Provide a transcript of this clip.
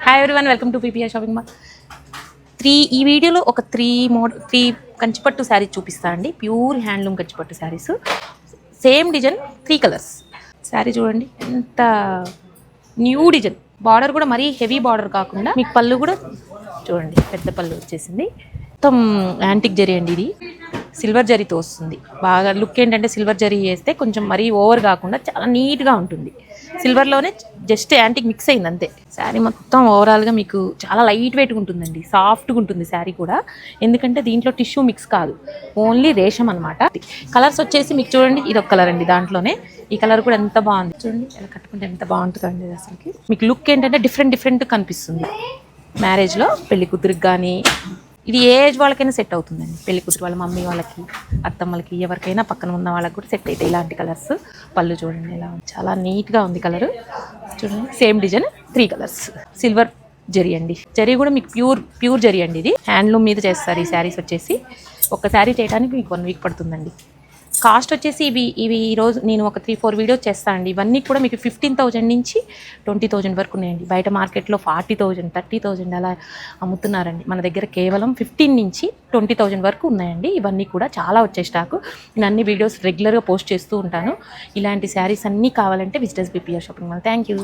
Hi everyone, welcome to PPR shopping mall. ఈ వీడియోలో ఒక త్రీ కంచిపట్టు శారీస్ చూపిస్తా అండి. ప్యూర్ హ్యాండ్లూమ్ కంచిపట్టు saris, same design 3 colours. Sari చూడండి ఎంత న్యూ డిజైన్. బార్డర్ కూడా మరీ హెవీ బార్డర్ కాకుండా మీకు పళ్ళు కూడా చూడండి పెద్ద పళ్ళు వచ్చేసింది. మొత్తం యాంటిక్ జరీ అండి, ఇది సిల్వర్ జరీతో వస్తుంది. బాగా లుక్ ఏంటంటే సిల్వర్ జరీ వేస్తే కొంచెం మరీ ఓవర్ కాకుండా చాలా నీట్గా ఉంటుంది. సిల్వర్లోనే జస్ట్ యాంటిక్ మిక్స్ అయింది అంతే. శారీ మొత్తం ఓవరాల్గా మీకు చాలా లైట్ వెయిట్గా ఉంటుందండి, సాఫ్ట్గా ఉంటుంది శారీ కూడా. ఎందుకంటే దీంట్లో టిష్యూ మిక్స్ కాదు, ఓన్లీ రేషం అనమాట. కలర్స్ వచ్చేసి మీకు చూడండి, ఇది ఒక కలర్ అండి. దాంట్లోనే ఈ కలర్ కూడా ఎంత బాగుంది చూడండి, ఎలా కట్టుకుంటే ఎంత బాగుంటుందండి. అసలుకి మీకు లుక్ ఏంటంటే డిఫరెంట్ కనిపిస్తుంది. మ్యారేజ్లో పెళ్లి కూతురికి కానీ, ఇది ఏ ఏజ్ వాళ్ళకైనా సెట్ అవుతుందండి. పెళ్లి కూతురు వాళ్ళ మమ్మీ వాళ్ళకి, అత్తమ్మలకి, ఎవరికైనా పక్కన ఉన్న వాళ్ళకి కూడా సెట్ అవుతాయి ఇలాంటి కలర్స్. పళ్ళు చూడండి ఎలా ఉంది, చాలా నీట్గా ఉంది కలర్. చూడండి same design 3 colours. Silver zari అండి, జరీ కూడా మీకు ప్యూర్ జరీ అండి. ఇది హ్యాండ్లూమ్ మీద చేస్తారు ఈ శారీస్ వచ్చేసి. ఒక శారీ చేయడానికి మీకు 1 వీక్ పడుతుందండి. కాస్ట్ వచ్చేసి ఇవి ఈరోజు నేను ఒక 3-4 వీడియోస్ చేస్తానండి. ఇవన్నీ కూడా మీకు 15,000 నుంచి 20,000 వరకు ఉన్నాయండి. బయట మార్కెట్లో 40,000, 30,000 అలా అమ్ముతున్నారండి. మన దగ్గర కేవలం 15 నుంచి 20,000 వరకు ఉన్నాయండి. ఇవన్నీ కూడా చాలా వచ్చే స్టాకు. నేను అన్ని వీడియోస్ రెగ్యులర్గా పోస్ట్ చేస్తూ ఉంటాను. ఇలాంటి శారీస్ అన్నీ కావాలంటే visitors PPR shopping mall. Thank you.